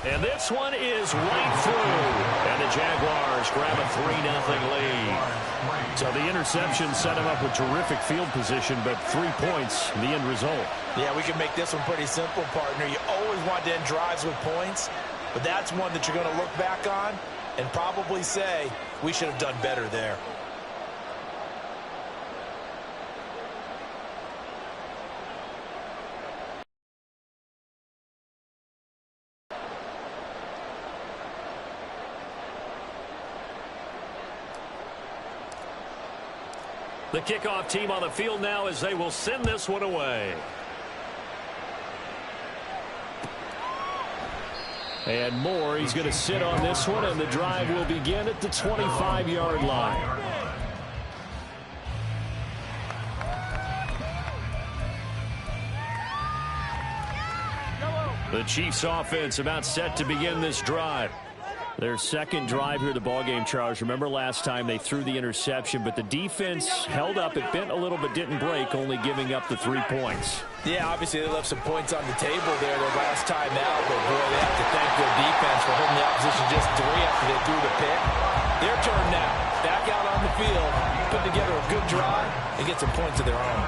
And this one is right through. And the Jaguars grab a 3-0 lead. So the interception set him up with terrific field position, but 3 points in the end result. Yeah, we can make this one pretty simple, partner. You always want to end drives with points, but that's one that you're going to look back on and probably say, we should have done better there. The kickoff team on the field now as they will send this one away. And Moore, he's going to sit on this one, and the drive will begin at the 25-yard line. The Chiefs offense about set to begin this drive. Their second drive here of the ballgame, Charles. Remember last time they threw the interception, but the defense held up. It bent a little but didn't break, only giving up the 3 points. Yeah, obviously they left some points on the table there their last time out, but boy, they have to thank their defense for holding the opposition just 3 after they threw the pick. Their turn now. Back out on the field, put together a good drive, and get some points of their own.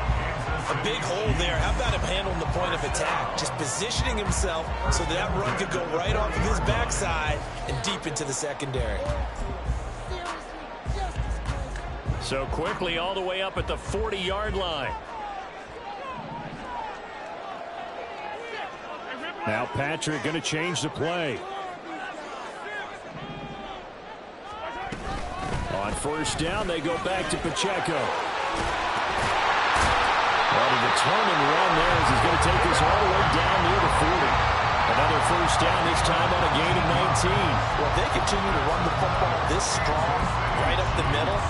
A big hole there. How about him handling the point of attack? Just positioning himself so that run could go right off of his backside and deep into the secondary. So quickly all the way up at the 40-yard line. Now Patrick going to change the play. On first down, they go back to Pacheco. Well, a determined run there as he's going to take this all the way down near the 40. Another first down, this time on a gain of 19. Well, if they continue to run the football this strong, right up the middle,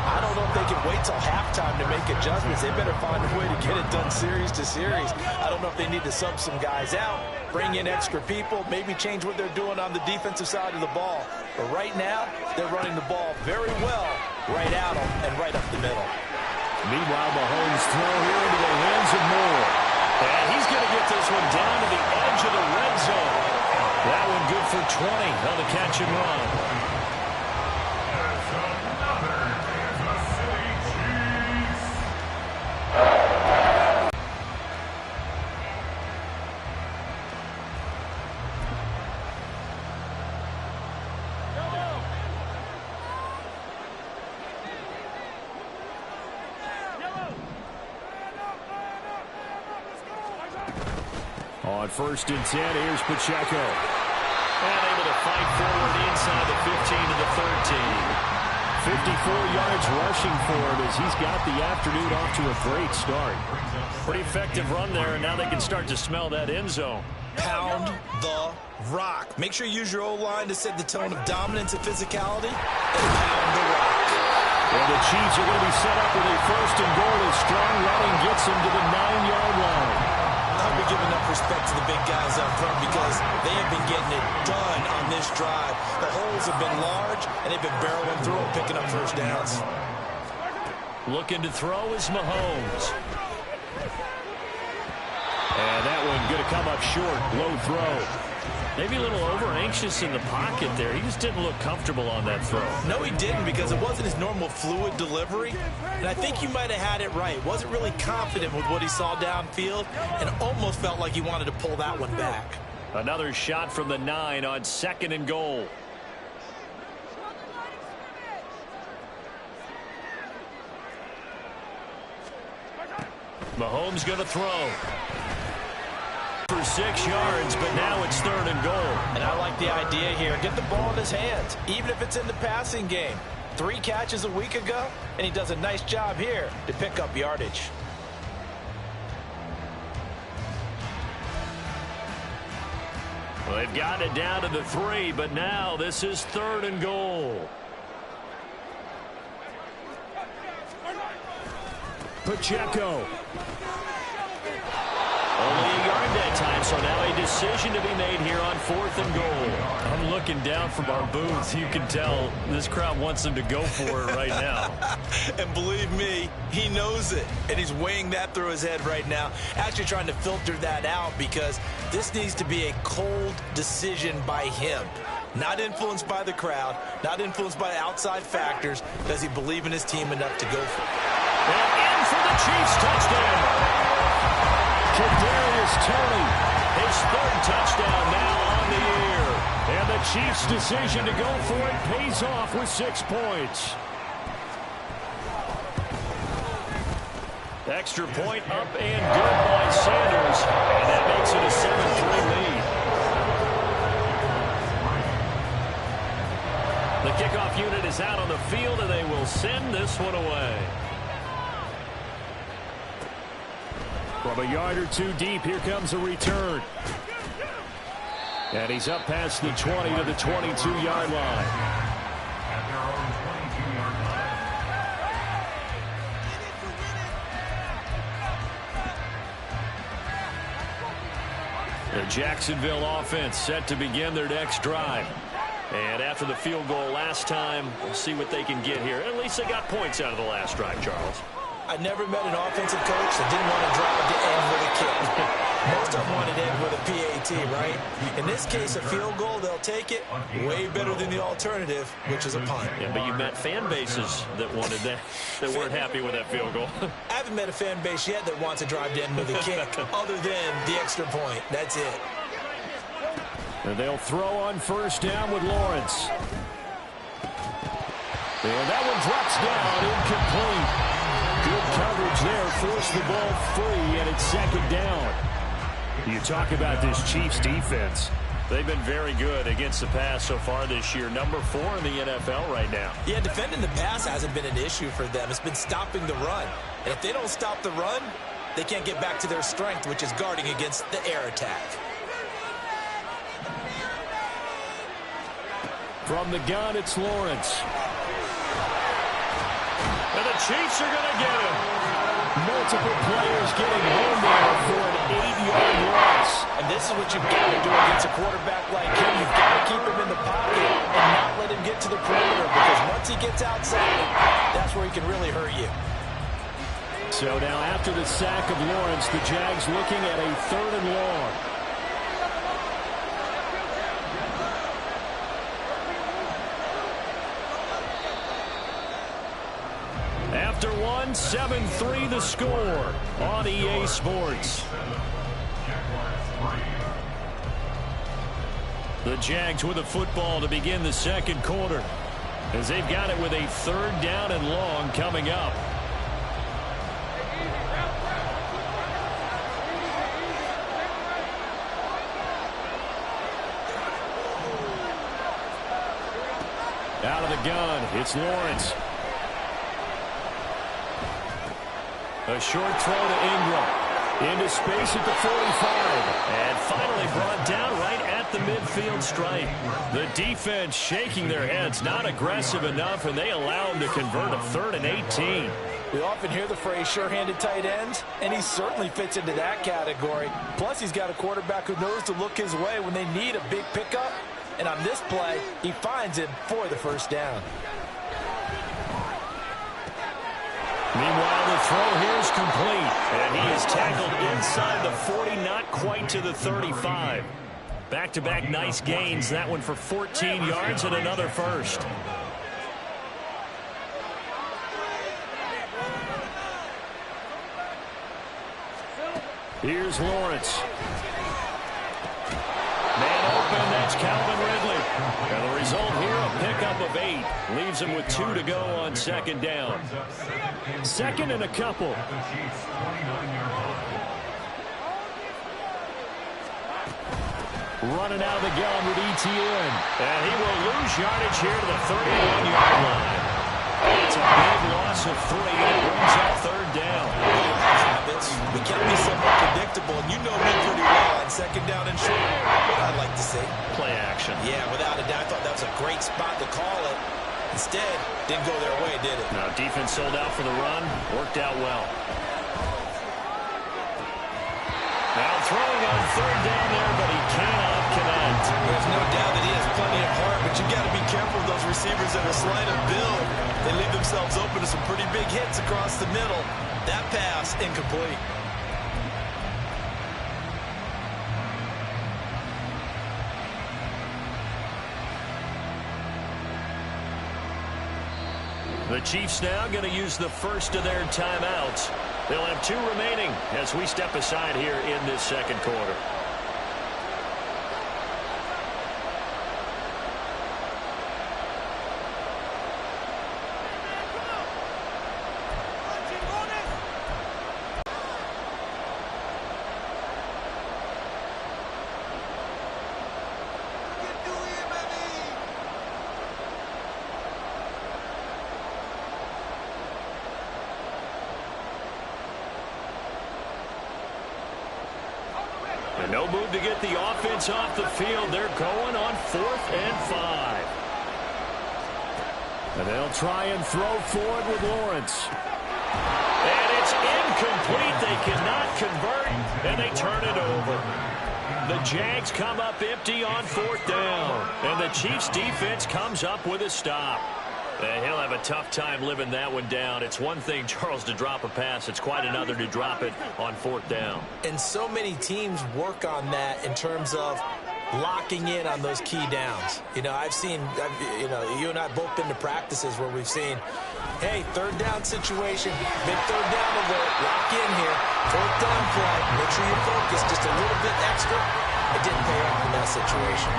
I don't know if they can wait till halftime to make adjustments. They better find a way to get it done series to series. I don't know if they need to sub some guys out, bring in extra people, maybe change what they're doing on the defensive side of the ball. But right now, they're running the ball very well right at them and right up the middle. Meanwhile, Mahomes throw here into the hands of Moore. And he's going to get this one down to the edge of the red zone. That one good for 20 on the catch and run. On first and 10, here's Pacheco. And able to fight forward inside the 15 to the 13. 54 yards rushing for him as he's got the afternoon off to a great start. Pretty effective run there, and now they can start to smell that end zone. Pound the rock. Make sure you use your O-line to set the tone of dominance and physicality, and pound the rock. And the Chiefs are going to be set up with a first and goal as strong running gets them to the 9-yard line. I'll be giving enough respect to the big guys up front because they have been getting it done on this drive. The holes have been large, and they've been barreling through and picking up first downs. Looking to throw is Mahomes. And that one going to come up short. Low throw. Maybe a little over-anxious in the pocket there. He just didn't look comfortable on that throw. No, he didn't, because it wasn't his normal fluid delivery. And I think you might have had it right. Wasn't really confident with what he saw downfield and almost felt like he wanted to pull that one back. Another shot from the 9 on second and goal. Mahomes going to throw. For 6 yards, but now it's third and goal. And I like the idea here. Get the ball in his hands, even if it's in the passing game. 3 catches a week ago, and he does a nice job here to pick up yardage. Well, they've got it down to the 3, but now this is third and goal. Pacheco. Only a yard to time, so now a decision to be made here on 4th and goal. I'm looking down from our booths. You can tell this crowd wants them to go for it right now. And believe me, he knows it, and he's weighing that through his head right now, actually trying to filter that out, because this needs to be a cold decision by him. Not influenced by the crowd, not influenced by outside factors. Does he believe in his team enough to go for it? And in for the Chiefs touchdown. Kadarius Toney, his 3rd touchdown now on the year. And the Chiefs' decision to go for it pays off with 6 points. Extra point up and good by Sanders. And that makes it a 7-3 lead. The kickoff unit is out on the field, and they will send this one away. From a yard or 2 deep, here comes a return. And he's up past the 20 to the 22-yard line. The Jacksonville offense set to begin their next drive. And after the field goal last time, we'll see what they can get here. At least they got points out of the last drive, Charles. I never met an offensive coach that didn't want to drive to end with a kick. Most of them wanted to end with a PAT, right? In this case, a field goal, they'll take it. Way better than the alternative, which is a punt. Yeah, but you met fan bases that wanted that, that weren't happy with that field goal. I haven't met a fan base yet that wants to drive to end with a kick, other than the extra point. That's it. And they'll throw on 1st down with Lawrence. And that one drops down, incomplete. Good coverage there, forced the ball free, and it's 2nd down. You talk about this Chiefs defense. They've been very good against the pass so far this year. Number 4 in the NFL right now. Yeah, defending the pass hasn't been an issue for them. It's been stopping the run. And if they don't stop the run, they can't get back to their strength, which is guarding against the air attack. From the gun, it's Lawrence. And the Chiefs are going to get him. Multiple players getting home there for an 8-yard loss. And this is what you've got to do against a quarterback like him. You've got to keep him in the pocket and not let him get to the perimeter, because once he gets outside, that's where he can really hurt you. So now after the sack of Lawrence, the Jags looking at a 3rd and long. After 7-3 the score on EA Sports. The Jags with the football to begin the 2nd quarter, as they've got it with a 3rd down and long coming up. Out of the gun, it's Lawrence. A short throw to Ingram. Into space at the 45. And finally brought down right at the midfield stripe. The defense shaking their heads, not aggressive enough, and they allow him to convert a 3rd and 18. We often hear the phrase sure-handed tight ends, and he certainly fits into that category. Plus, he's got a quarterback who knows to look his way when they need a big pickup. And on this play, he finds him for the 1st down. Meanwhile, the throw here is complete, and he is tackled inside the 40, not quite to the 35. Back-to-back nice gains, that one for 14 yards and another 1st. Here's Lawrence. Man open, that's Calvin Ridley. And the result here, a pickup of 8. Leaves him with 2 to go on 2nd down. 2nd and a couple. Running out of the gun with ETN. And he will lose yardage here to the 31-yard line. It's a big loss of 3, and it brings up 3rd down. We can be somewhat predictable, and you know me pretty well on 2nd down and short. What I'd like to see. Play action. Yeah, without a doubt. I thought that was a great spot to call it. Instead, didn't go their way, did it? Now, defense sold out for the run. Worked out well. Now throwing on third down there, but he cannot connect. There's no doubt that he has plenty of heart, but you got to be careful with those receivers that are slight of build. They leave themselves open to some pretty big hits across the middle. That pass, incomplete. The Chiefs now going to use the first of their timeouts. They'll have 2 remaining as we step aside here in this second quarter. And no move to get the offense off the field. They're going on 4th and 5. And they'll try and throw forward with Lawrence. And it's incomplete. They cannot convert, and they turn it over. The Jags come up empty on 4th down. And the Chiefs defense comes up with a stop. He'll have a tough time living that one down. It's one thing, Charles, to drop a pass. It's quite another to drop it on 4th down. And so many teams work on that in terms of locking in on those key downs. You know, you and I both been to practices where we've seen, hey, 3rd down situation, big 3rd down alert, lock in here, 4th down play, make sure you focus just a little bit extra. It didn't pay off in that situation.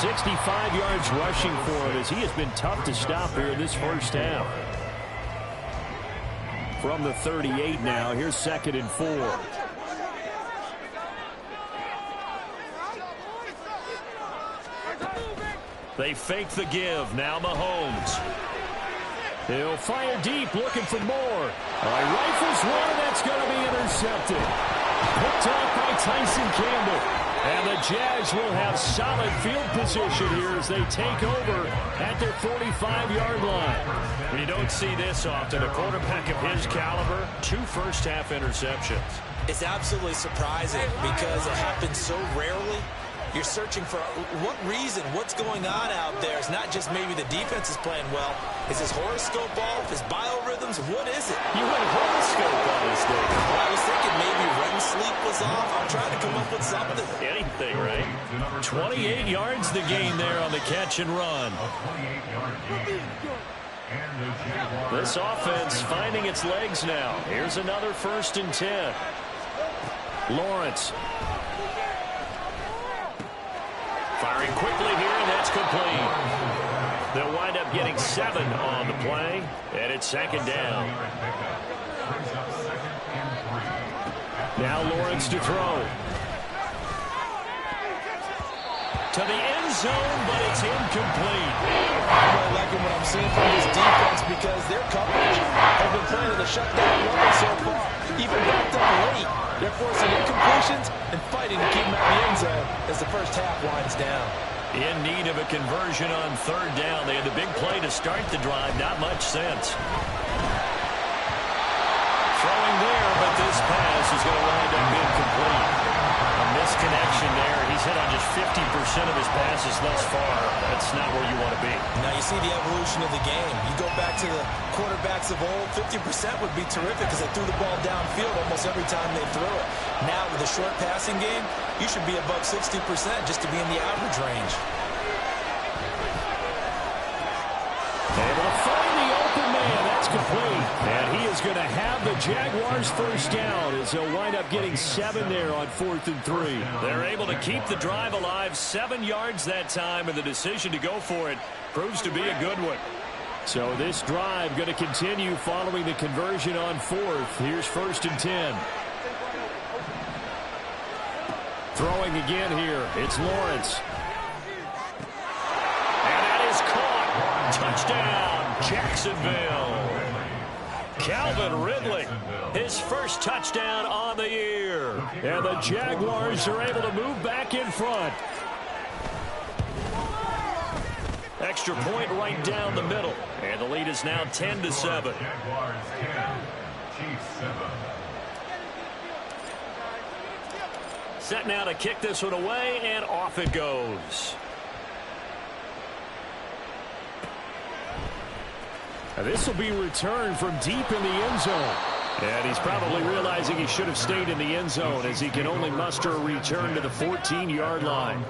65 yards rushing for him as he has been tough to stop here in this first half. From the 38 now, here's 2nd and 4. They fake the give. Now Mahomes. He'll fire deep, looking for more. Rifles one, that's going to be intercepted. Picked off by Tyson Campbell. And the Jags will have solid field position here as they take over at their 45-yard line. You don't see this often. A quarterback of his caliber, 2 first-half interceptions. It's absolutely surprising because it happens so rarely. You're searching for what reason, what's going on out there. It's not just maybe the defense is playing well. Is his horoscope off? His biorhythms? What is it? You went horoscope on this thing. Well, I was thinking maybe REM sleep was off. I'm trying to come up with something. Anything, right? 28 yards the gain there on the catch and run. This offense finding its legs now. Here's another 1st and 10. Lawrence. Firing quickly here, and that's complete. They'll wind up getting 7 on the play, and it's 2nd down. Now Lawrence to throw. To the end zone, but it's incomplete. I'm really liking what I'm seeing from this defense because their coverage has been playing at a shutdown level so far. Even backed up late, they're forcing incompletions and fighting to keep them out of the end zone as the first half winds down. In need of a conversion on 3rd down. They had the big play to start the drive. Not much sense. Throwing there, but this pass is going to wind up incomplete. A misconnection there. He's hit on just 50% of his passes thus far. That's not where you want to be. Now you see the evolution of the game. You go back to the quarterbacks of old, 50% would be terrific because they threw the ball downfield almost every time they threw it. Now with the short passing game, you should be above 60% just to be in the average range. Able to find the open man. That's complete. And he is going to have the Jaguars first down as they'll wind up getting 7 there on 4th and 3. They're able to keep the drive alive. 7 yards that time, and the decision to go for it proves to be a good one. So this drive going to continue following the conversion on 4th. Here's 1st and 10. Throwing again here. It's Lawrence. And that is caught. Touchdown, Jacksonville. Calvin Ridley, his first touchdown on the year. And the Jaguars are able to move back in front. Extra point right down the middle. And the lead is now 10-7. Jaguars 10, Chiefs 7. Set now to kick this one away, and off it goes. This will be returned from deep in the end zone. And he's probably realizing he should have stayed in the end zone as he can only muster a return to the 14-yard line.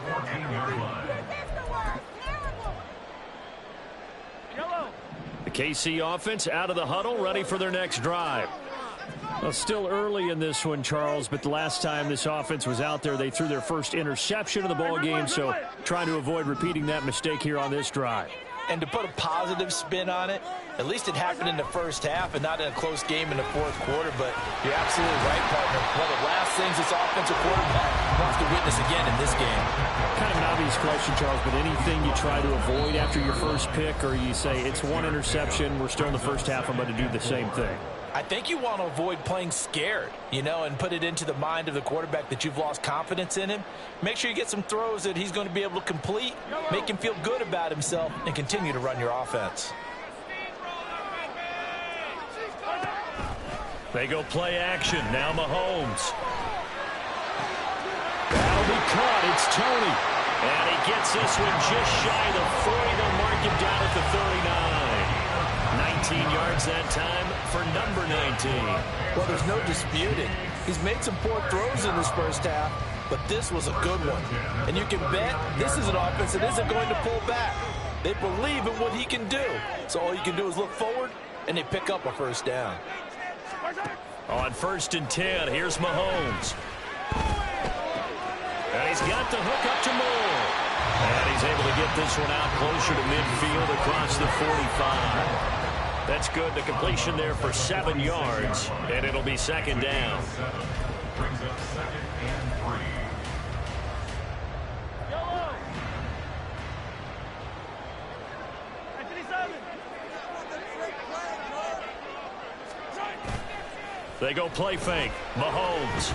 The KC offense out of the huddle, ready for their next drive. Well, still early in this one, Charles, but the last time this offense was out there, they threw their first interception of the ball game, so trying to avoid repeating that mistake here on this drive. And to put a positive spin on it, at least it happened in the first half and not in a close game in the fourth quarter. But you're absolutely right, partner. One of the last things this offensive quarterback wants to witness again in this game. Kind of an obvious question, Charles, but anything you try to avoid after your first pick, or you say it's one interception, we're still in the first half, I'm going to do the same thing? I think you want to avoid playing scared, and put it into the mind of the quarterback that you've lost confidence in him. Make sure you get some throws that he's going to be able to complete, make him feel good about himself, and continue to run your offense. They go play action. Now Mahomes. That'll be caught. It's Tony. And he gets this one just shy of the 40. They'll mark him down at the 39. 19 yards that time for number 19. Well, there's no disputing. He's made some poor throws in this first half, but this was a good one. And you can bet this is an offense that isn't going to pull back. They believe in what he can do. So all you can do is look forward, and they pick up a first down. On 1st and 10, here's Mahomes. And he's got the hook up to Moore. And he's able to get this one out closer to midfield across the 45. That's good. The completion there for 7 yards, and it'll be second down. They go play fake. Mahomes.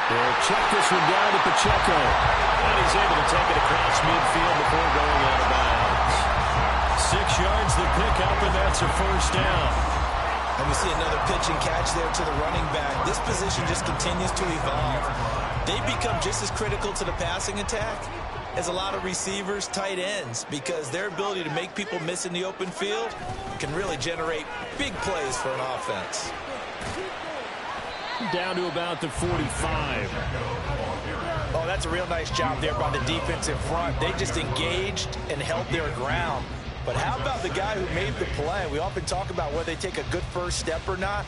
They'll check this one down to Pacheco. And he's able to take it across midfield before going out of bounds. 6 yards the pickup, and that's a first down. And we see another pitch and catch there to the running back. This position just continues to evolve. They become just as critical to the passing attack as a lot of receivers, tight ends, because their ability to make people miss in the open field can really generate big plays for an offense. Down to about the 45. Oh, that's a real nice job there by the defensive front. They just engaged and held their ground. But how about the guy who made the play? We often talk about whether they take a good first step or not.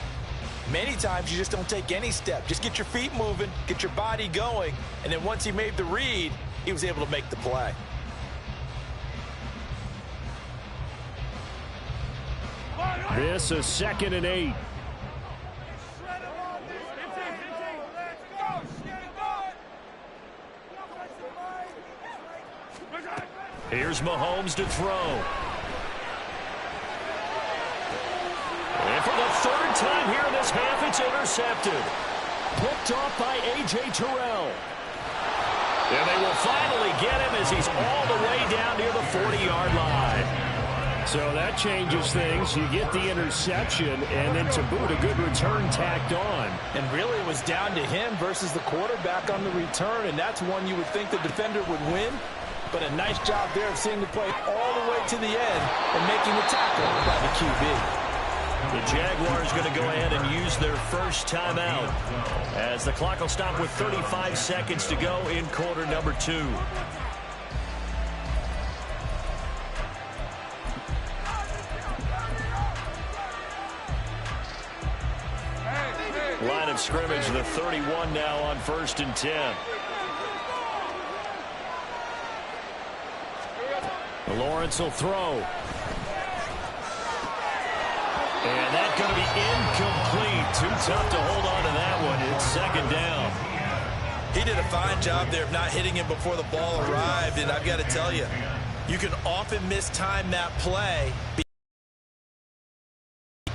Many times you just don't take any step. Just get your feet moving, get your body going, and then once he made the read, he was able to make the play. This is 2nd and 8. Here's Mahomes to throw. And for the 3rd time here in this half, it's intercepted. Picked off by A.J. Terrell. And they will finally get him as he's all the way down near the 40-yard line. So that changes things. You get the interception, and then to boot, a good return tacked on. And really it was down to him versus the quarterback on the return, and that's one you would think the defender would win. But a nice job there of seeing the play all the way to the end and making the tackle by the QB. The Jaguars going to go ahead and use their first timeout as the clock will stop with 35 seconds to go in quarter number 2. Line of scrimmage, the 31 now on 1st and 10. Lawrence will throw. And that's going to be incomplete. Too tough to hold on to that one. It's 2nd down. He did a fine job there of not hitting him before the ball arrived. And I've got to tell you, you can often mistime that play.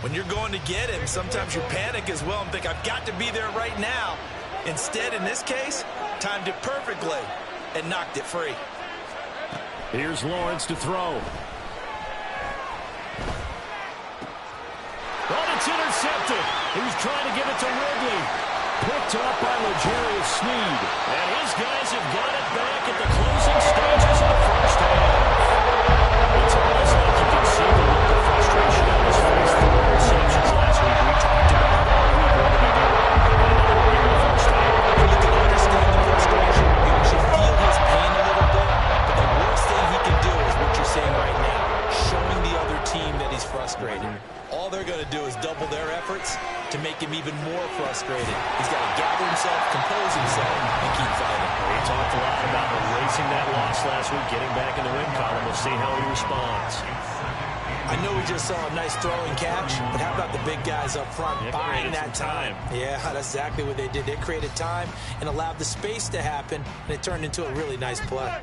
When you're going to get him, sometimes you panic as well and think, I've got to be there right now. Instead, in this case, timed it perfectly and knocked it free. Here's Lawrence to throw. Oh, it's intercepted. He was trying to give it to Ridley. picked up by L'Jarius Sneed. And his guys have got it back at the closing stages of the first half. It's almost like you can see the look of frustration on his face. 4 interceptions last week. We talked about it all week. What did he do? In the first half. And you can understand the frustration. You should feel his pain a little bit. But the worst thing he can do is what you're saying right now, showing the other team that he's frustrated. All they're going to do is double their efforts to make him even more frustrated. He's got to gather himself, compose himself, and keep fighting. We talked a lot about erasing that loss last week, getting back in the win column. We'll see how he responds. I know we just saw a nice throwing catch, but how about the big guys up front buying that time? Yeah, that's exactly what they did. They created time and allowed the space to happen, and it turned into a really nice play.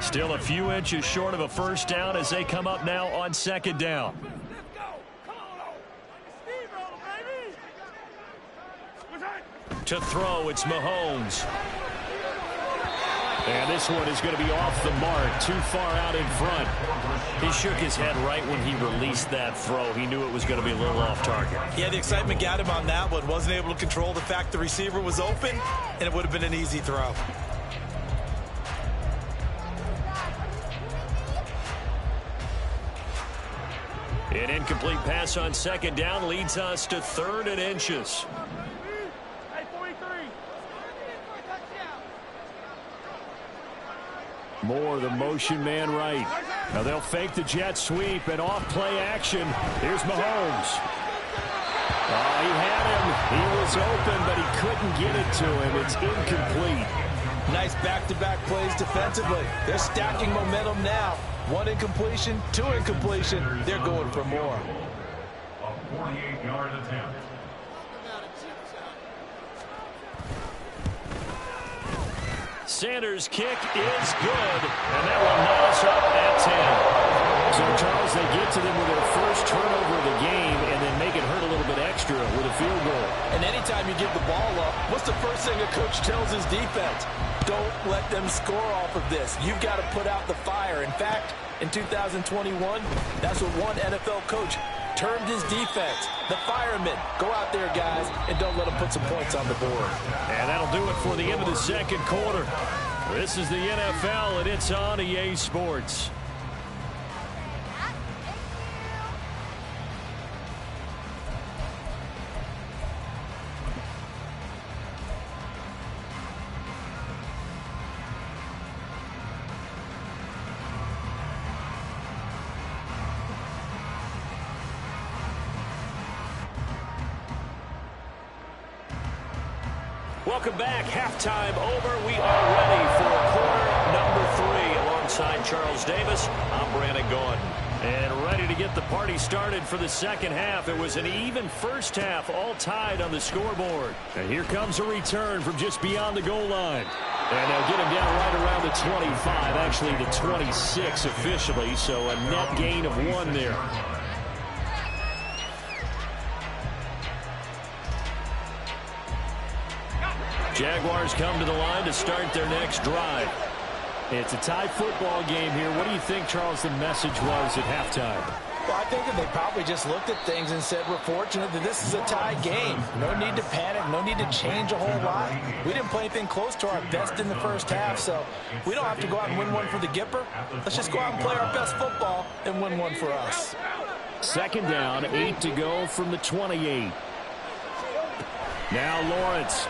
Still a few inches short of a first down as they come up now on second down. To throw, it's Mahomes. And this one is going to be off the mark, too far out in front. He shook his head right when he released that throw. He knew it was going to be a little off target. Yeah, the excitement got him on that one. Wasn't able to control the fact the receiver was open, and it would have been an easy throw. An incomplete pass on second down leads us to 3rd and inches. More the motion man right. Now they'll fake the jet sweep and off play action. Here's Mahomes. Oh, he had him. He was open, but he couldn't get it to him. It's incomplete. Nice back-to-back plays defensively. They're stacking momentum now. 1 incompletion, 2 incompletion. They're going for more. A 48-yard attempt. Sanders' kick is good, and that will knot us up at 10. So, Charles, they get to them with their first turnover of the game and then make it hurt a little bit extra with a field goal. And anytime you give the ball up, what's the first thing a coach tells his defense? Don't let them score off of this. You've got to put out the fire. In fact, in 2021, that's what one NFL coach termed his defense. The firemen. Go out there, guys, and don't let them put some points on the board. And that'll do it for the end of the second quarter. This is the NFL, and it's on EA Sports. Welcome back. Halftime over. We are ready for quarter number 3. Alongside Charles Davis, I'm Brandon Gordon. And ready to get the party started for the second half. It was an even first half, all tied on the scoreboard. And here comes a return from just beyond the goal line. And they'll get him down right around the 25, actually the 26 officially, so a net gain of 1 there. Jaguars come to the line to start their next drive. It's a tie football game here. What do you think, Charles, the message was at halftime? Well, I think that they probably just looked at things and said, we're fortunate that this is a tie game. No need to panic, no need to change a whole lot. We didn't play anything close to our best in the first half, so we don't have to go out and win one for the Gipper. Let's just go out and play our best football and win one for us. Second down, 8 to go from the 28. Now Lawrence.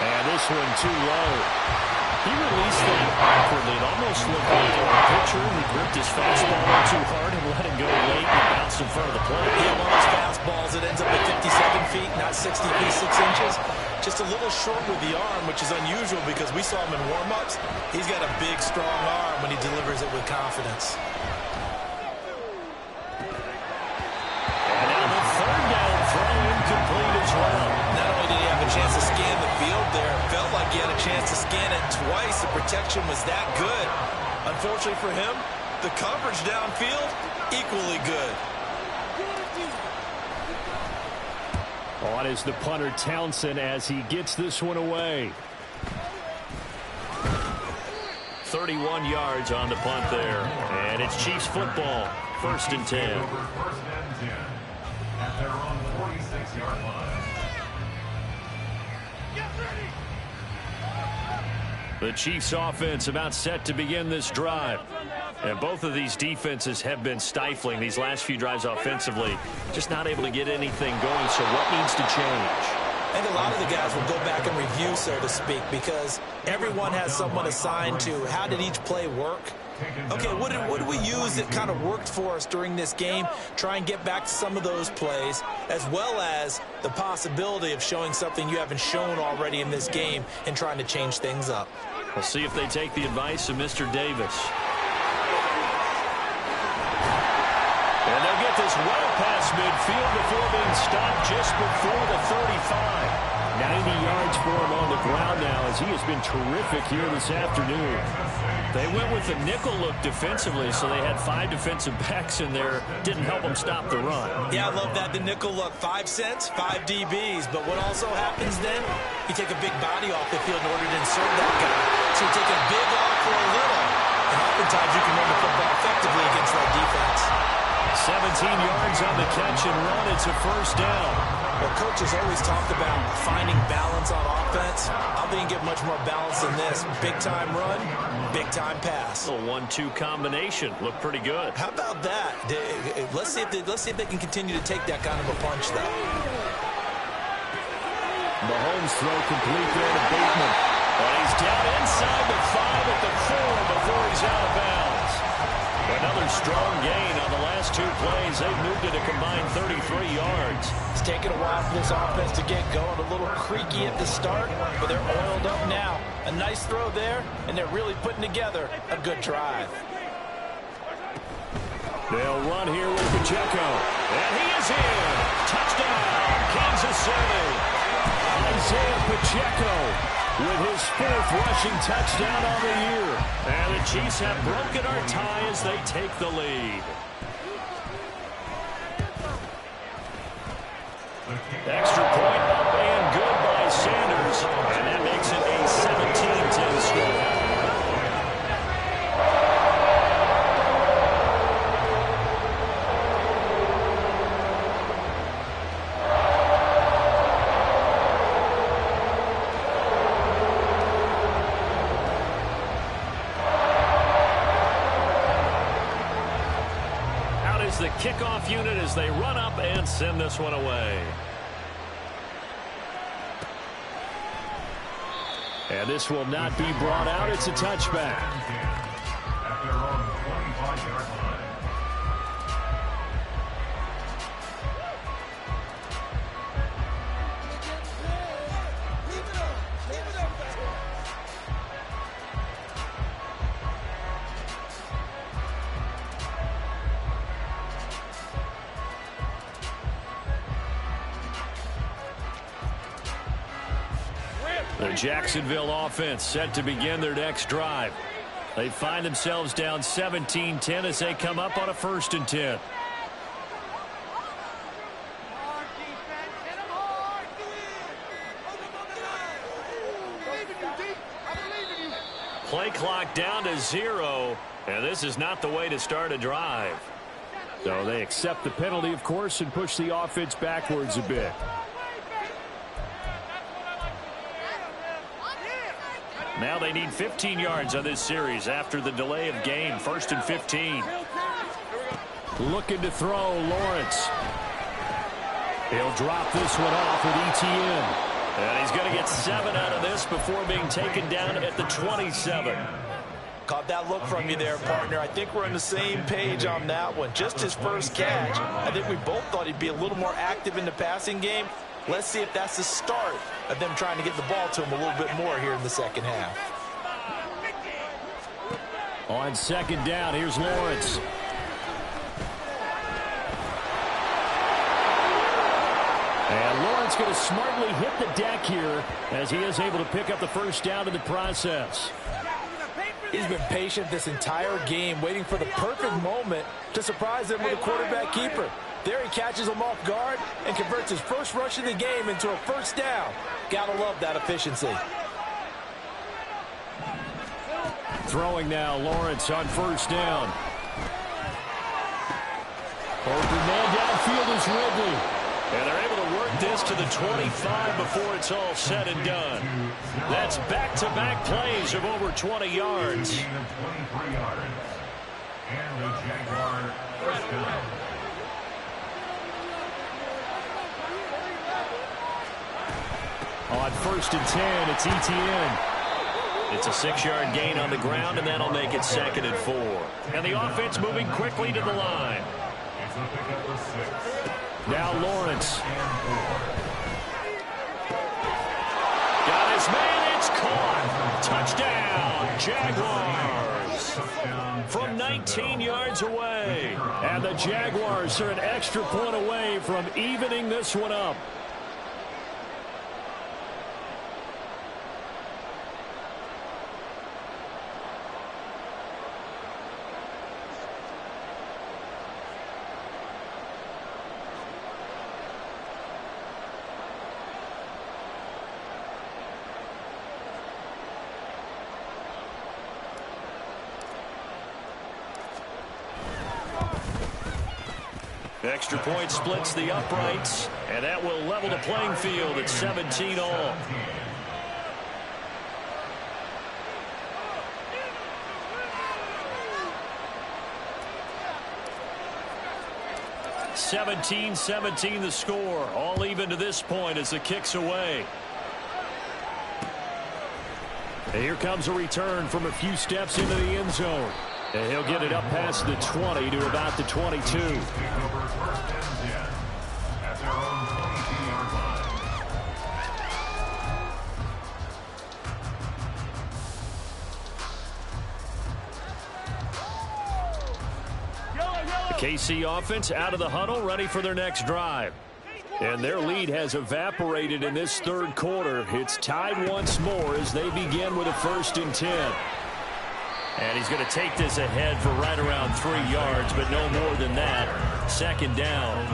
And this one too low. He released that awkwardly. It almost looked like a pitcher. He gripped his fastball in too hard and let it go late and bounced in front of the plate. Yeah, one of those fastballs that ends up at 57 feet, not 60 feet, 6 inches. Just a little short with the arm, which is unusual because we saw him in warm-ups. He's got a big, strong arm when he delivers it with confidence. And now the third down throw incomplete as well. Not only did he have a chance to scan the field there, it felt like he had a chance to scan it twice. The protection was that good. Unfortunately for him, the coverage downfield, equally good. On is the punter Townsend as he gets this one away. 31 yards on the punt there. And it's Chiefs football. 1st and 10. At their own 46-yard The Chiefs offense about set to begin this drive. And both of these defenses have been stifling these last few drives offensively. Just not able to get anything going. So what needs to change? I think a lot of the guys will go back and review, so to speak, because everyone has someone assigned to how did each play work. Okay, what did we use that kind of worked for us during this game? Try and get back to some of those plays, as well as the possibility of showing something you haven't shown already in this game and trying to change things up. We'll see if they take the advice of Mr. Davis. And they'll get this well past midfield before being stopped just before the 35. 90 yards for him on the ground now as he has been terrific here this afternoon. They went with the nickel look defensively, so they had 5 defensive backs in there. Didn't help them stop the run. Yeah, I love that. The nickel look, 5 cents, 5 DBs. But what also happens then, you take a big body off the field in order to insert that guy. So you take a big off for a little. And oftentimes you can run the football effectively against that defense. 17 yards on the catch and run. It's a first down. Well, coaches always talked about finding balance on offense. I think you get much more balance than this. Big-time run, big-time pass. A 1-2 combination. Looked pretty good. How about that? Let's see if they can continue to take that kind of a punch, though. Mahomes throw complete there to Bateman. And he's down inside the 5 at the 4 before he's out of bounds. Another strong gain on the last 2 plays. They've moved it a combined 33 yards. It's taken a while for this offense to get going. A little creaky at the start, but they're oiled up now. A nice throw there, and they're really putting together a good drive. They'll run here with Pacheco. And he is in. Touchdown, Kansas City. Isaiah Pacheco with his 4th rushing touchdown on the year. And the Chiefs have broken our tie as they take the lead. Extra point up and good by Sanders. And that makes it a 17-10 score. The kickoff unit as they run up and send this one away. And this will not be brought out. It's a touchback. At their own 25-yard line. The Jacksonville offense set to begin their next drive. They find themselves down 17-10 as they come up on a 1st and 10. Play clock down to 0, and this is not the way to start a drive. So they accept the penalty, of course, and push the offense backwards a bit. Now they need 15 yards on this series after the delay of game. 1st and 15. Looking to throw, Lawrence. He'll drop this one off with ETN. And he's going to get 7 out of this before being taken down at the 27. Caught that look from you there, partner. I think we're on the same page on that one. Just his first catch. I think we both thought he'd be a little more active in the passing game. Let's see if that's the start of them trying to get the ball to him a little bit more here in the second half. On 2nd down, here's Lawrence. And Lawrence going to smartly hit the deck here as he is able to pick up the 1st down in the process. He's been patient this entire game, waiting for the perfect moment to surprise them with a quarterback keeper. There he catches him off guard and converts his first rush of the game into a 1st down. Gotta love that efficiency. Throwing now, Lawrence on 1st down. Open man downfield is Ridley. And they're able to work this to the 25 before it's all said and done. That's back-to-back plays of over 20 yards. And the Jaguar first down. On 1st and 10, it's Etienne. It's a 6-yard gain on the ground, and that'll make it 2nd and 4. And the offense moving quickly to the line. It's a pickup of 6. Now Lawrence. Got his man, it's caught. Touchdown, Jaguars. From 19 yards away. And the Jaguars are an extra point away from evening this one up. Extra point splits the uprights, and that will level the playing field at 17 all. (17-17) the score, all even to this point as the kick's away. And here comes a return from a few steps into the end zone. And he'll get it up past the 20 to about the 22. The KC offense out of the huddle, ready for their next drive. And their lead has evaporated in this third quarter. It's tied once more as they begin with a 1st and 10. And he's going to take this ahead for right around 3 yards, but no more than that. 2nd down.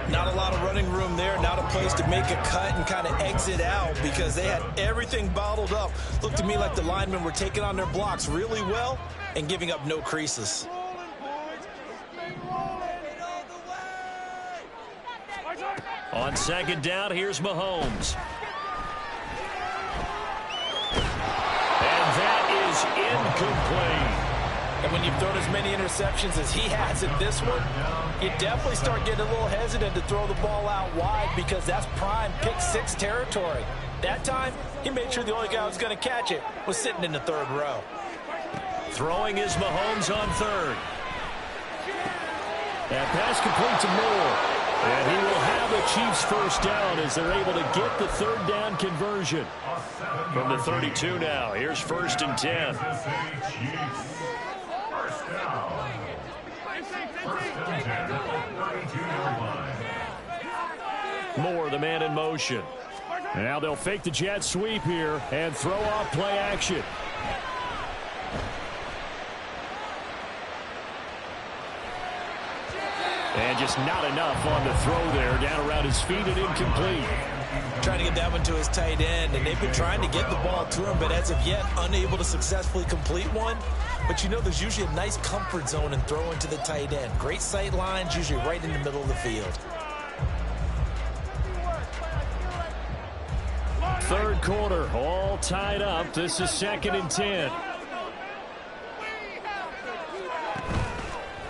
Not a lot of running room there. Not a place to make a cut and kind of exit out because they had everything bottled up. Looked to me like the linemen were taking on their blocks really well and giving up no creases. On 2nd down, here's Mahomes. And that is incomplete. And when you've thrown as many interceptions as he has in this one, you definitely start getting a little hesitant to throw the ball out wide because that's prime pick 6 territory. That time, he made sure the only guy who was going to catch it was sitting in the 3rd row. Throwing is Mahomes on 3rd. That pass complete to Moore. And he will have the Chiefs' 1st down as they're able to get the 3rd down conversion. From the 32 now, here's 1st and 10. Moore, the man in motion. Now they'll fake the jet sweep here and throw off play action. And just not enough on the throw there, down around his feet and incomplete. Trying to get that one to his tight end, and they've been trying to get the ball to him, but as of yet, unable to successfully complete one. But you know there's usually a nice comfort zone in throwing to the tight end. Great sight lines, usually right in the middle of the field. 3rd quarter, all tied up. This is 2nd and 10.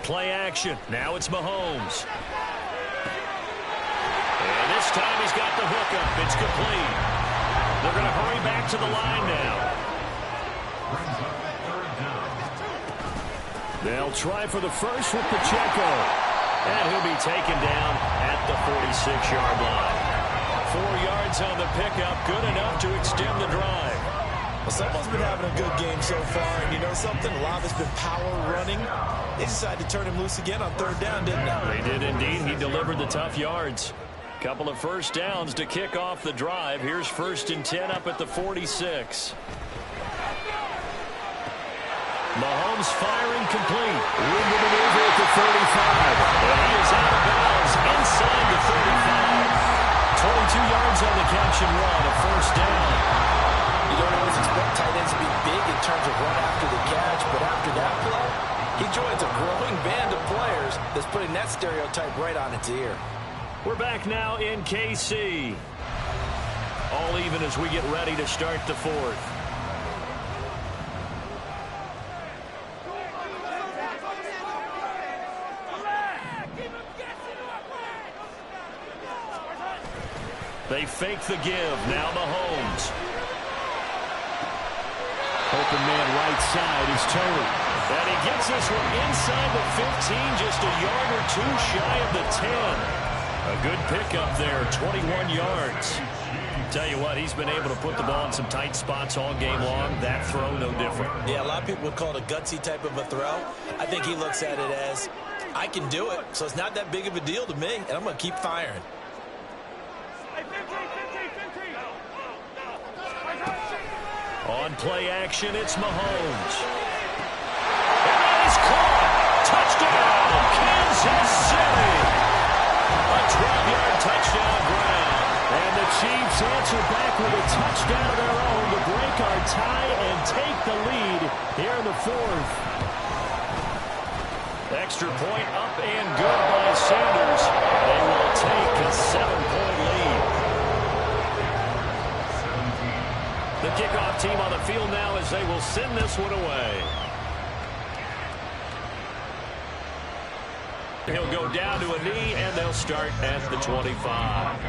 Play action. Now it's Mahomes. And this time he's got the hookup. It's complete. They're going to hurry back to the line now. They'll try for the first with Pacheco. And he'll be taken down at the 46-yard line. 4 yards on the pickup. Good enough to extend the drive. Well, someone's been having a good game so far, and you know something? A lot of it's been power running. They decided to turn him loose again on 3rd down, didn't they? They did indeed. He delivered the tough yards. Couple of 1st downs to kick off the drive. Here's 1st and 10 up at the 46. Mahomes firing complete. Room to maneuver at the 35. And he is out of bounds inside the 35. 22 yards on the catch and run, a 1st down. You don't always expect tight ends to be big in terms of run after the catch, but after that play, he joins a growing band of players that's putting that stereotype right on its ear. We're back now in KC. All even as we get ready to start the fourth. They fake the give. Now Mahomes. Open man right side is Tony. And he gets this one inside the 15, just a yard or two shy of the 10. A good pickup there, 21 yards. Tell you what, he's been able to put the ball in some tight spots all game long. That throw, no different. Yeah, a lot of people would call it a gutsy type of a throw. I think he looks at it as, I can do it, so it's not that big of a deal to me, and I'm going to keep firing. On play action, it's Mahomes. And that is caught. Touchdown, Kansas City. A 12-yard touchdown ground. And the Chiefs answer back with a touchdown of their own to break our tie and take the lead here in the fourth. Extra point up and good by Sanders. They will take a 7-point lead. The kickoff team on the field now as they will send this one away. He'll go down to a knee, and they'll start at the 25.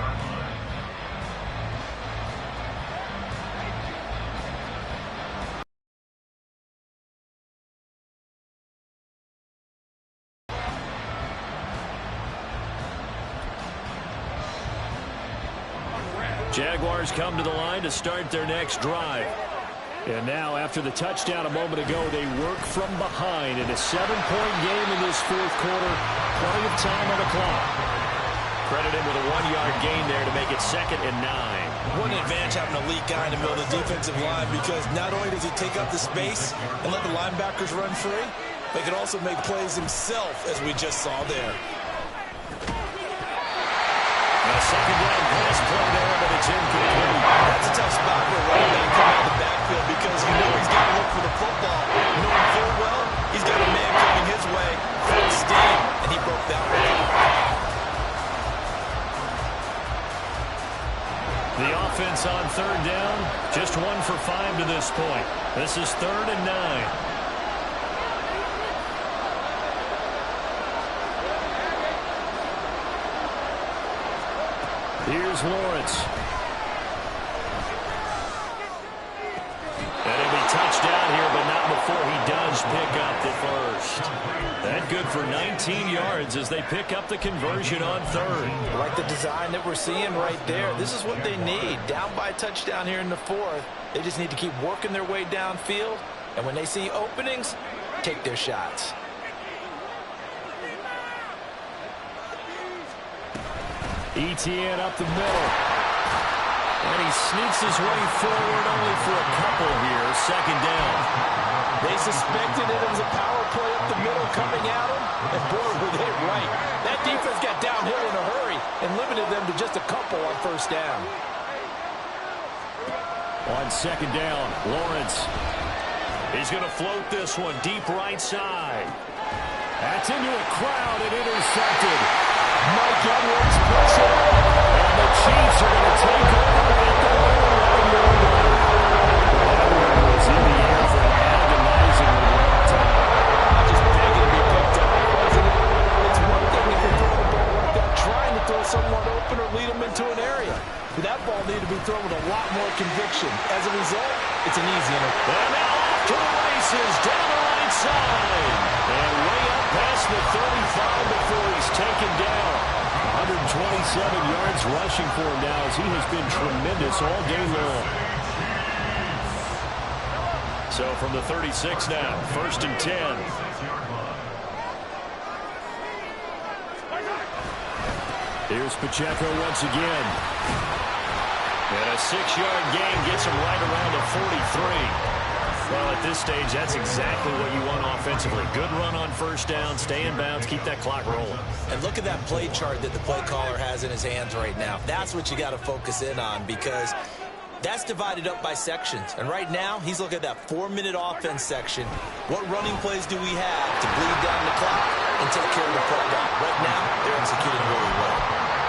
Jaguars come to the line to start their next drive. And now, after the touchdown a moment ago, they work from behind in a 7-point game in this fourth quarter. Plenty of time on the clock. Credit him with a 1-yard gain there to make it 2nd and 9. What an advantage having an elite guy in the middle of the defensive line, because not only does he take up the space and let the linebackers run free, but he can also make plays himself, as we just saw there. A second down pass play there, but it's incomplete. That's a tough spot for a running back coming out of the backfield, because you know he's got to look for the football. Knowing full well, he's got a man coming his way, full steam, and he broke that one out. The offense on third down, just 1 for 5 to this point. This is 3rd and 9. Here's Lawrence. And it'll be touchdown here, but not before he does pick up the first. That good for 19 yards as they pick up the conversion on third. I like the design that we're seeing right there. This is what they need. Down by a touchdown here in the fourth. They just need to keep working their way downfield. And when they see openings, take their shots. ETN up the middle. And he sneaks his way forward only for a couple here. 2nd down. They suspected it was a power play up the middle coming at him. And boy, were they right. That defense got downhill in a hurry and limited them to just a couple on 1st down. On 2nd down, Lawrence. He's going to float this one deep right side. That's into a crowd and intercepted. Mike Edwards puts it up, and the Chiefs are going to take over at the 1-yard line. That was in the air for an agonizingly long time. Just begging to be picked up, wasn't it? It's one thing if you're throwing a ball like that, trying to throw someone open or lead them into an area. But that ball needed to be thrown with a lot more conviction. As a result, it's an easy interception. And now off to the races, down the right side. And way up past the 35 before he's taken down. 127 yards rushing for him now as he has been tremendous all day long. So from the 36 now, 1st and 10. Here's Pacheco once again. And a 6-yard gain gets him right around the 43. Well, at this stage, that's exactly what you want offensively. Good run on 1st down, stay in bounds, keep that clock rolling. And look at that play chart that the play caller has in his hands right now. That's what you got to focus in on, because that's divided up by sections. And right now, he's looking at that 4-minute offense section. What running plays do we have to bleed down the clock and take care of the football? Right now, they're executing really well.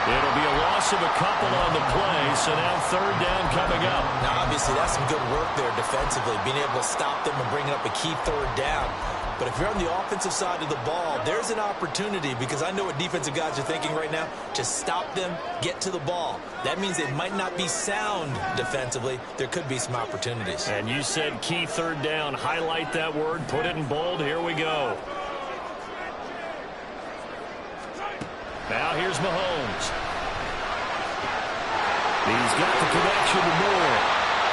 It'll be a loss of a couple on the play, so now third down coming up. Now, obviously, that's some good work there defensively, being able to stop them and bringing up a key third down. But if you're on the offensive side of the ball, there's an opportunity, because I know what defensive guys are thinking right now. Just stop them, get to the ball. That means they might not be sound defensively. There could be some opportunities. And you said key third down. Highlight that word, put it in bold. Here we go. Now here's Mahomes. He's got the connection to Moore.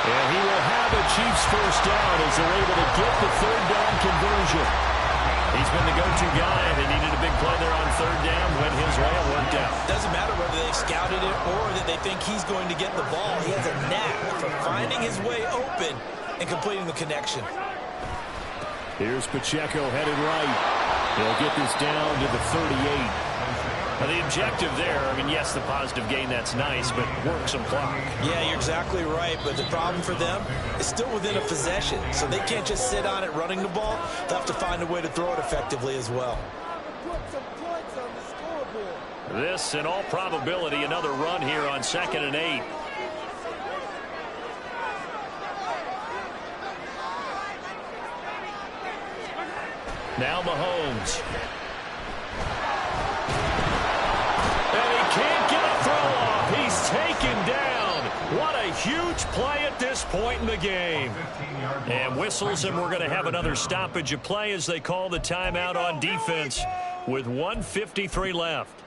And he will have a Chiefs first down as they're able to get the third down conversion. He's been the go-to guy. They needed a big play there on third down. Went his way, it worked out. Doesn't matter whether they've scouted it or that they think he's going to get the ball. He has a knack for finding his way open and completing the connection. Here's Pacheco headed right. He'll get this down to the 38. Now the objective there, I mean, yes, the positive gain, that's nice, but work some clock. Yeah, you're exactly right, but the problem for them is still within a possession, so they can't just sit on it running the ball. They'll have to find a way to throw it effectively as well. This, in all probability, another run here on 2nd and 8. Now Mahomes. Can't get a throw off. He's taken down. What a huge play at this point in the game. And whistles, and we're going to have another stoppage of play as they call the timeout on defense with 1:53 left.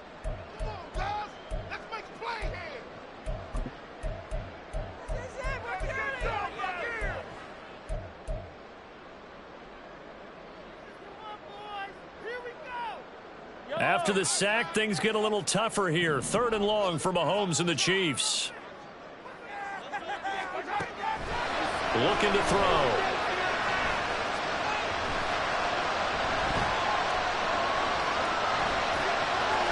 After the sack, things get a little tougher here. 3rd and long for Mahomes and the Chiefs. Looking to throw.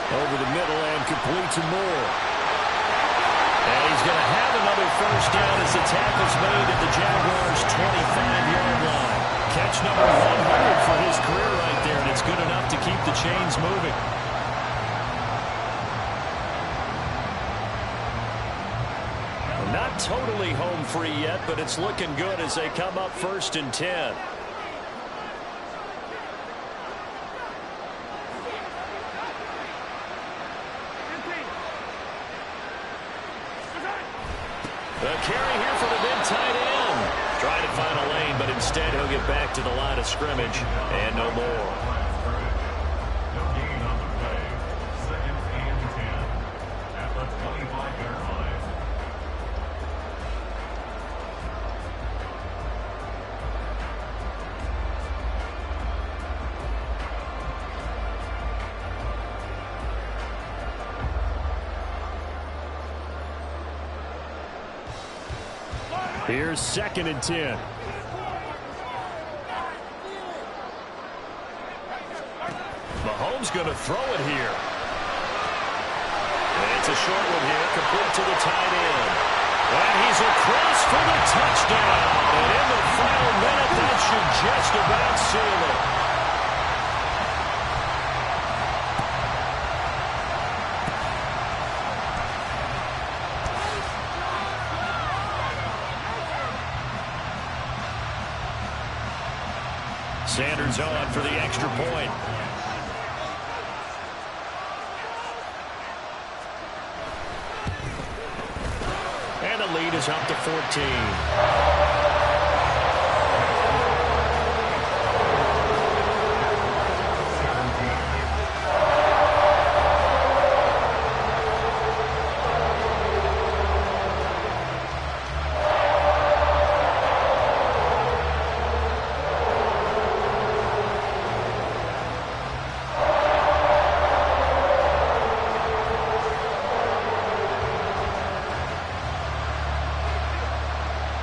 Over the middle and complete to Moore. And he's going to have another first down as the tackle's made at the Jaguars' 25-yard line. Catch number 100 for his career right there, and it's good enough to keep the chains moving. Not totally home free yet, but it's looking good as they come up 1st and 10. The carry here for the mid-tight end. Trying to find a lane, but instead he'll get back to the line of scrimmage and no more. No gain on the play. 2nd and 10 at the 25-yard line. Here's 2nd and 10. Mahomes going to throw it here. And it's a short one here, complete to the tight end. And he's across for the touchdown. And in the final minute, that should just about seal it. Sanders on for the extra point. And the lead is up to 14.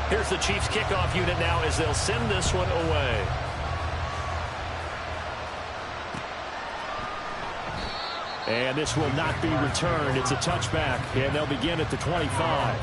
Here's the Chiefs kickoff unit now as they'll send this one away. And this will not be returned. It's a touchback, and they'll begin at the 25.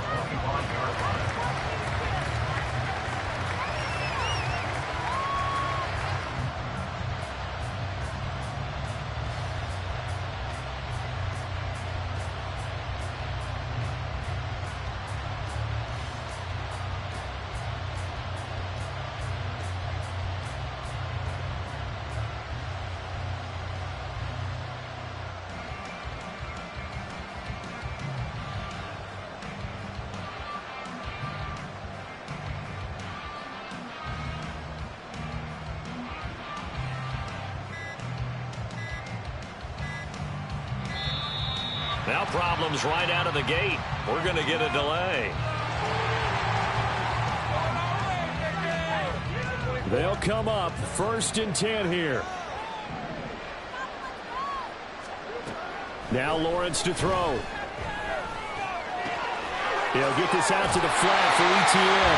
Now problems right out of the gate. We're going to get a delay. They'll come up 1st and 10 here. Now Lawrence to throw. He'll get this out to the flat for ETN.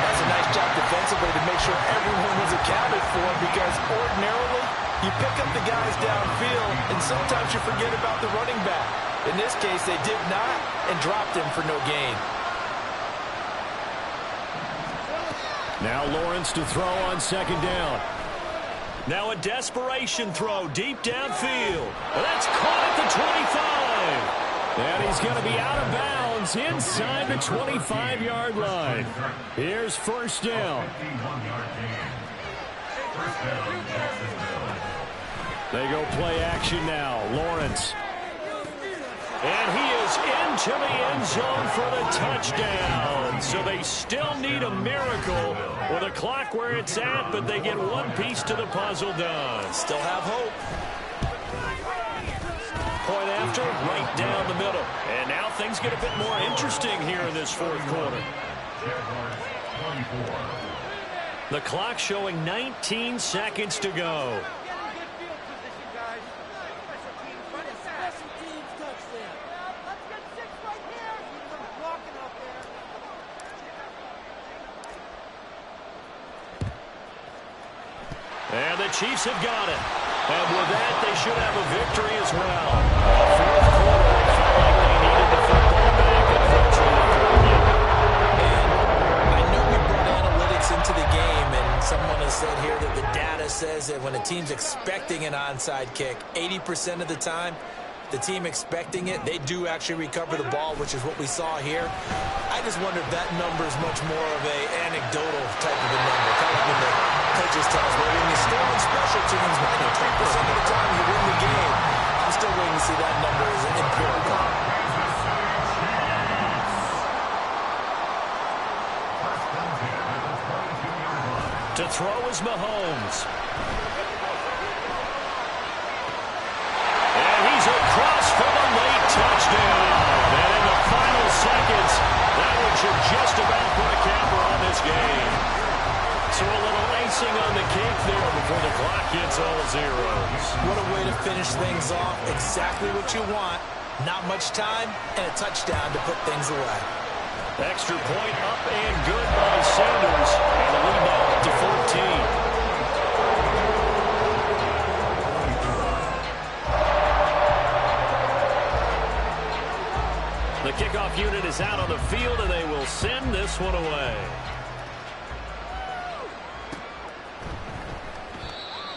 That's a nice job defensively to make sure everyone was accounted for, because ordinarily you pick up the guys downfield and sometimes you forget about the running back. In this case, they did not and dropped him for no gain. Now Lawrence to throw on 2nd down. Now a desperation throw deep downfield. That's caught at the 25. And he's going to be out of bounds inside the 25-yard line. Here's 1st down. They go play action now. Lawrence. And he is into the end zone for the touchdown. So they still need a miracle with the clock where it's at, but they get one piece to the puzzle done. Still have hope. Point after, right down the middle. And now things get a bit more interesting here in this 4th quarter. The clock showing 19 seconds to go. And the Chiefs have got it. And with that, they should have a victory as well. 4th quarter, they felt like they needed the football back. Unfortunately, they couldn't get it. And I know we brought analytics into the game, and someone has said here that the data says that when a team's expecting an onside kick, 80% of the time, the team expecting it, they do actually recover the ball, which is what we saw here. I just wonder if that number is much more of a anecdotal type of a number. Kind of when the coaches tell us, well, when you score on special teams, 93% of the time you win the game. I'm still waiting to see that number as empirical. To throw is Mahomes. And he's across for the late touchdown. And in the final seconds, that one should just about put a capper on this game. So a little icing on the cake there before the clock hits all zeros. What a way to finish things off. Exactly what you want. Not much time and a touchdown to put things away. Extra point up and good by Sanders. And the lead now up to 14. The kickoff unit is out on the field, and they will send this one away.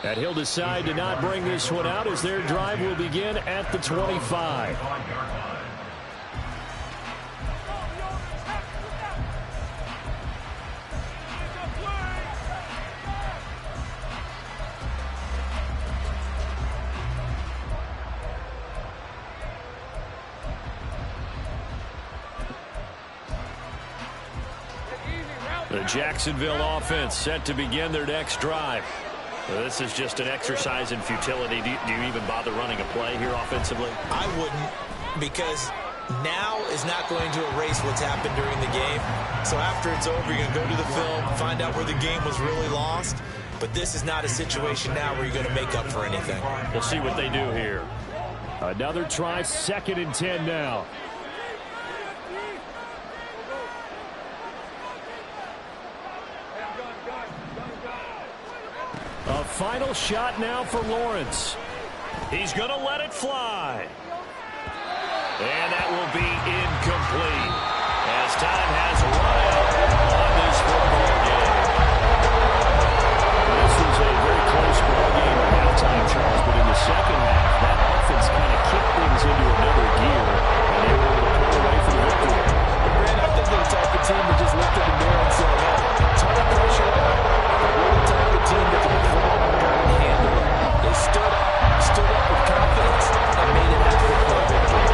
And he'll decide to not bring this one out as their drive will begin at the 25. The Jacksonville offense set to begin their next drive. This is just an exercise in futility. Do you even bother running a play here offensively? I wouldn't, because now is not going to erase what's happened during the game. So after it's over, you're going to go to the film, find out where the game was really lost. But this is not a situation now where you're going to make up for anything. We'll see what they do here. Another try, 2nd and 10 now. A final shot now for Lawrence. He's going to let it fly. And that will be incomplete as time has run out on this football game. This was a very close ball game at halftime, Charles, but in the second half, that offense kind of kicked things into another gear, and they were able to pull away for the victory. Brad, I think they're the type of team that just looked at the mirror and said, hey, ton of pressure on. We're the type of team that can perform and handle it. They stood up with confidence and made it happen for a victory.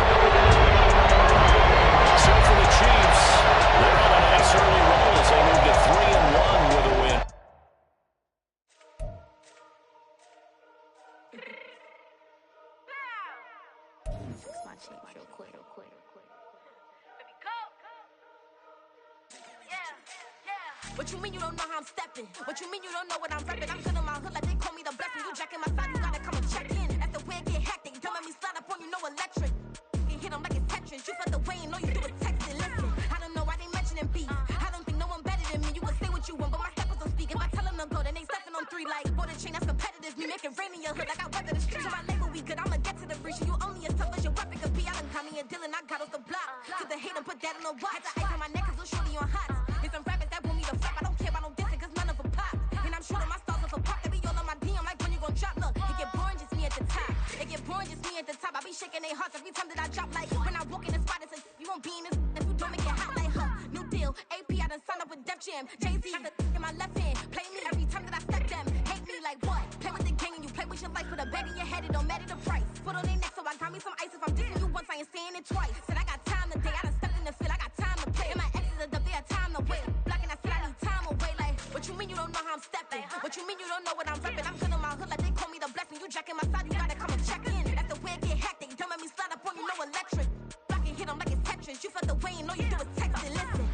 What you mean you don't know how I'm stepping? What you mean you don't know what I'm repping? I'm good on my hood like they call me the blessing. You jacking my side, you gotta come and check in. That's the way it get hectic. Don't let me slide up on you, no electric. You hit them like it's Tetris. You felt the way and all you do is text it. Listen, I don't know why they mentioning beef. I don't think no one better than me. You can say what you want, but my steppers don't speak. If I tell them to go, then they stepping on 3 like for the chain that's competitive. Me make it rain in your hood like I weather the street. So my label we good, I'ma get to the breach. You only as tough as your weapon could be. I done caught me a deal and I got off the block. Took the hate and put that on the watch. The ice on my neck is little shorty on hot. There's some rappers that want me to flap. I don't care about no dissing cause none of them pop. And I'm shooting my stars off a pop. They be all on my DM like when you gon' drop. Look, it get boring just me at the top. It get boring just me at the top. I be shaking their hearts every time that I drop. Like when I walk in the spot, it's a you won't be in this. If you don't make it hot like new deal. AP, I done signed up with Def Jam. Jay-Z got the in my left hand. Play me every time that I step them. Hate me like what? Play with the gang and you play with your life. Put a bag in your head, it don't matter the price. Put on their neck, so I got me some ice. If I'm dissing you once, I ain't saying it twice. Said I got time today, I done stepped in the field, I got time to play. And my exes are up, they had time to wait. Blocking, I said I need time away. Like, what you mean you don't know how I'm stepping? What you mean you don't know what I'm repping? I'm good on my hood like they call me the blessing. You jacking my side, you gotta come and check in. That's the way it get hectic. Don't let me slide up on you, no electric. Blocking, hit them like it's Tetris. You felt the way and all you do is text it. Listen.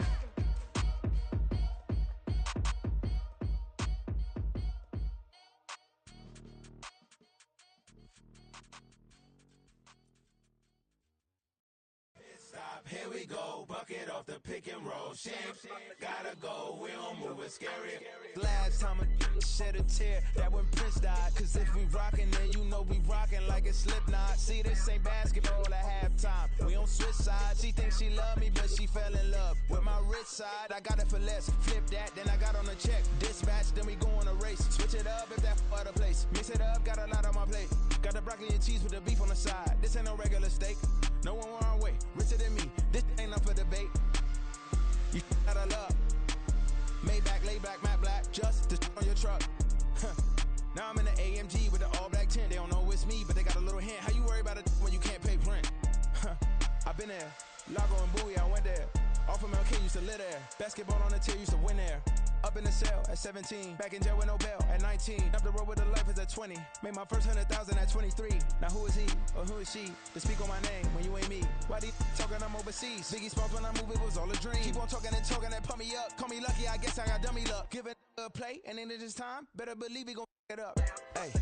Here we go, bucket off the pick and roll. Shapes, gotta go, we don't move it scary. Last time a shed a tear, that when Prince died. Cause if we rockin', then you know we rockin' like a Slipknot. See, this ain't basketball at halftime. We on switch sides. She thinks she love me, but she fell in love with my rich side. I got it for less, flip that, then I got on a check. Dispatch, then we go on a race. Switch it up if that other place. Mix it up, got a lot on my plate. Got the broccoli and cheese with the beef on the side. This ain't no regular steak. No one wrong way, richer than me. This ain't up for debate. You out of love. Maybach, lay back, matte black, just to on your truck. Now I'm in the AMG with the all black tint. They don't know it's me, but they got a little hint. How you worry about it when you can't pay rent? I've been there. Lago and Bowie, I went there. Off of MLK, used to live there. Basketball on the tier, used to win there. Up in the cell at 17. Back in jail with no bail at 19. Up the road with the life is at 20. Made my first 100,000 at 23. Now who is he or who is she to speak on my name when you ain't me? Why they talking I'm overseas? Biggie Smalls when I move, it was all a dream. Keep on talking and talking and pump me up. Call me lucky, I guess I got dummy luck. Give it a play and then it is time. Better believe we gon' it up. Hey.